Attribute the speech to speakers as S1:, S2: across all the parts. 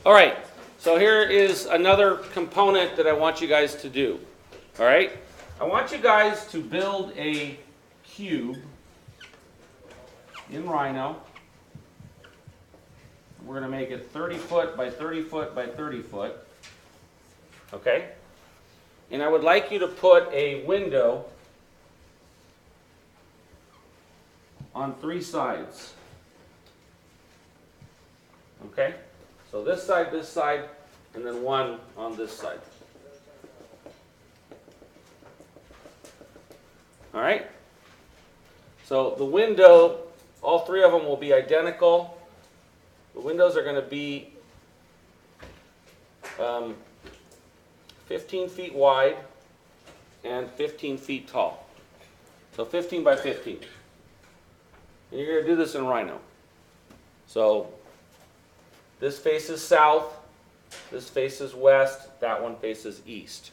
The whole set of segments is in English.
S1: All right, so here is another component that I want you guys to do. All right, I want you guys to build a cube in Rhino. We're going to make it 30 foot by 30 foot by 30 foot. Okay? And I would like you to put a window on 3 sides. Okay? So this side, and then one on this side. All right? So the window, all 3 of them will be identical. The windows are going to be 15 feet wide and 15 feet tall. So 15 by 15. And you're going to do this in Rhino. So this faces south, this faces west, that one faces east.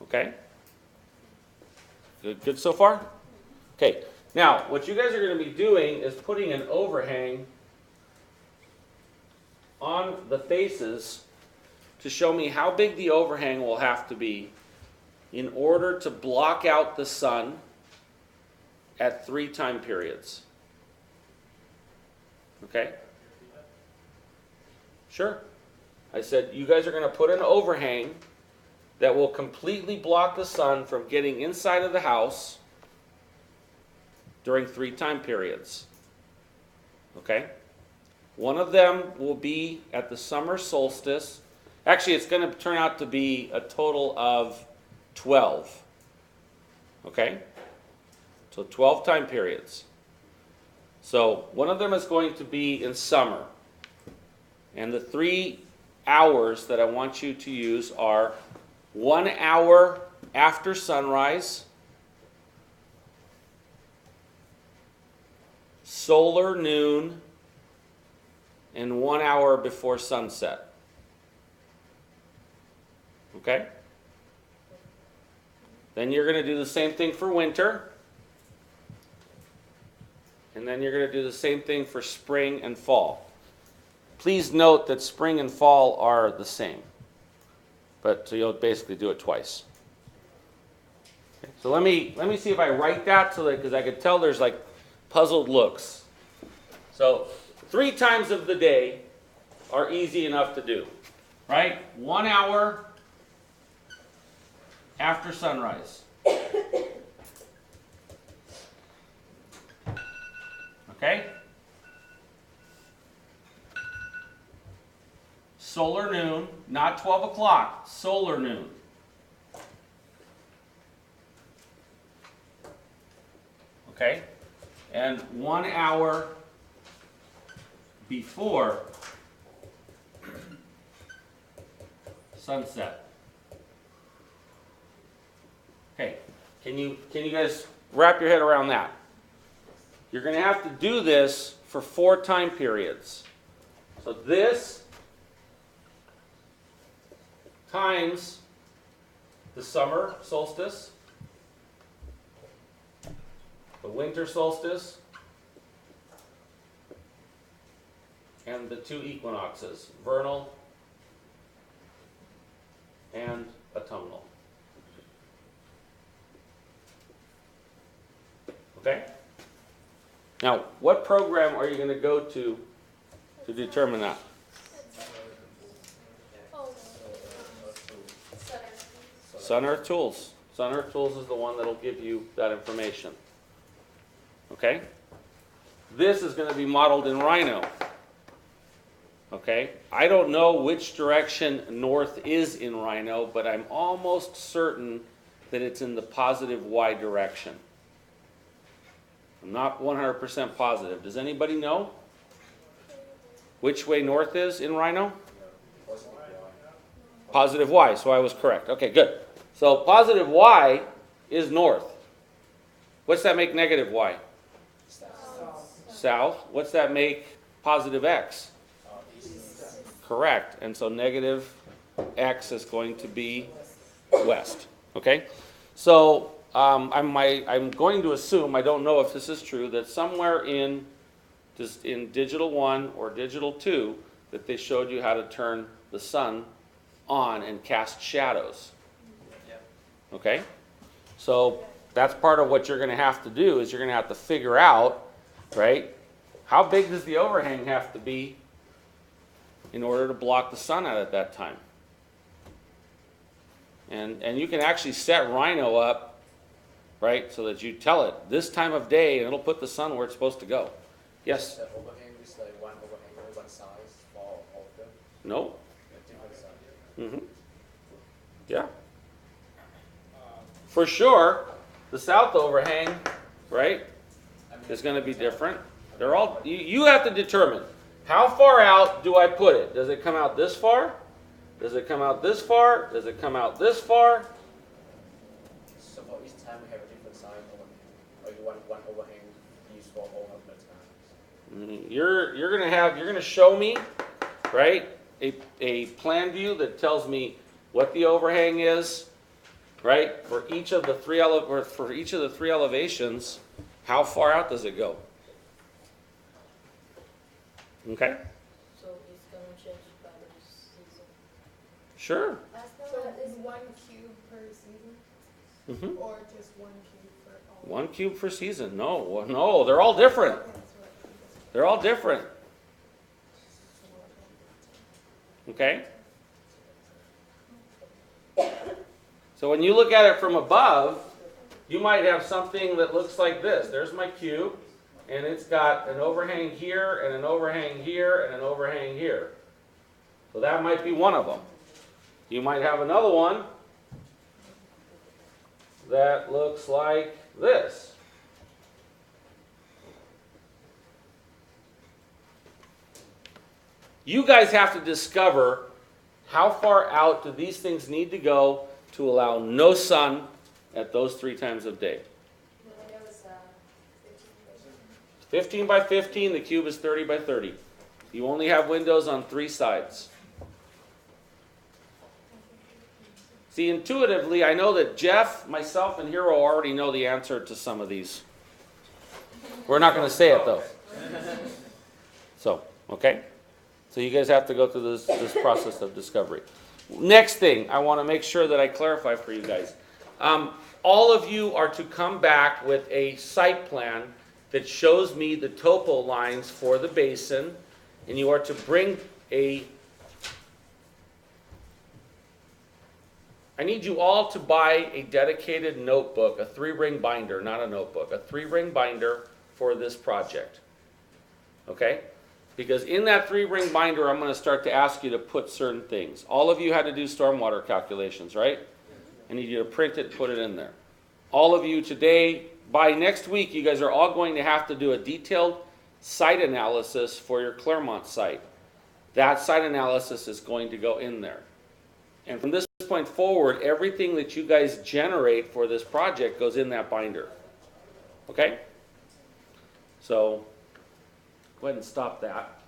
S1: Okay? Good so far? Okay. Now, what you guys are going to be doing is putting an overhang on the faces to show me how big the overhang will have to be in order to block out the sun at 3 time periods. Okay? Sure. I said you guys are going to put an overhang that will completely block the sun from getting inside of the house during 3 time periods. Okay? One of them will be at the summer solstice. Actually, it's going to turn out to be a total of 12. Okay? So 12 time periods. So one of them is going to be in summer. And the 3 hours that I want you to use are 1 hour after sunrise, solar noon, and 1 hour before sunset. Okay? Then you're going to do the same thing for winter. And then you're going to do the same thing for spring and fall. Please note that spring and fall are the same. But so you'll basically do it twice. Okay, so let me see if I write that so that, because I could tell there's like puzzled looks. So 3 times of the day are easy enough to do, right? 1 hour after sunrise. Okay? Solar noon, not 12 o'clock, solar noon. Okay? And 1 hour before sunset. Okay, can you guys wrap your head around that? You're going to have to do this for 4 time periods. So this times the summer solstice, the winter solstice, and the 2 equinoxes, vernal and autumnal. Okay? Now, what program are you going to go to determine that? Sun Earth Tools. Sun Earth Tools is the one that will give you that information. Okay? This is going to be modeled in Rhino. Okay? I don't know which direction north is in Rhino, but I'm almost certain that it's in the positive Y direction. I'm not 100% positive. Does anybody know which way north is in Rhino? Positive Y, so I was correct. Okay, good. So positive Y is north. What's that make negative Y? South. What's that make positive X? Correct. And so negative X is going to be west. Okay? So I'm going to assume, I don't know if this is true, that somewhere in Digital 1 or Digital 2, that they showed you how to turn the sun on and cast shadows. Okay? So that's part of what you're going to have to do is you're going to have to figure out, right, how big does the overhang have to be in order to block the sun out at that time. And you can actually set Rhino up, right, so that you tell it this time of day and it'll put the sun where it's supposed to go. Yes?
S2: The overhang is like one overhang, one size for all of them?
S1: No?
S2: Different size.
S1: Mm-hmm. Yeah. For sure, the south overhang, right, is going to be different. They're all, you have to determine, how far out do I put it? Does it come out this far? Does it come out this far? Does it come out this far?
S2: So for each time we have a different size overhang, or you want one overhang used for all of the times?
S1: You're gonna show me, right, a plan view that tells me what the overhang is, right, for each of the three elevations. How far out does it go? Okay.
S3: So it's gonna change by the season.
S1: Sure.
S4: So is 1 cube per season?
S1: Mm-hmm.
S4: Or just 1 cube for all?
S1: 1 cube per season. No, they're all different.
S4: Okay, that's what I think.
S1: They're all different. Okay? So when you look at it from above, you might have something that looks like this. There's my cube, and it's got an overhang here, and an overhang here, and an overhang here. So that might be one of them. You might have another one that looks like this. You guys have to discover how far out do these things need to go to allow no sun at those 3 times of day. 15 by 15, the cube is 30 by 30. You only have windows on 3 sides. See, intuitively, I know that Jeff, myself, and Hero already know the answer to some of these. We're not going to say it, though. So, okay? So you guys have to go through this process of discovery. Next thing, I want to make sure that I clarify for you guys. All of you are to come back with a site plan that shows me the topo lines for the basin, and you are to bring I need you all to buy a dedicated notebook, a 3-ring binder, not a notebook, a 3-ring binder for this project. Okay? Because in that 3-ring binder, I'm going to start to ask you to put certain things. All of you had to do stormwater calculations, right? I need you to print it, put it in there. All of you today, by next week, you guys are all going to have to do a detailed site analysis for your Claremont site. That site analysis is going to go in there. And from this point forward, everything that you guys generate for this project goes in that binder. Okay? So, go ahead and stop that.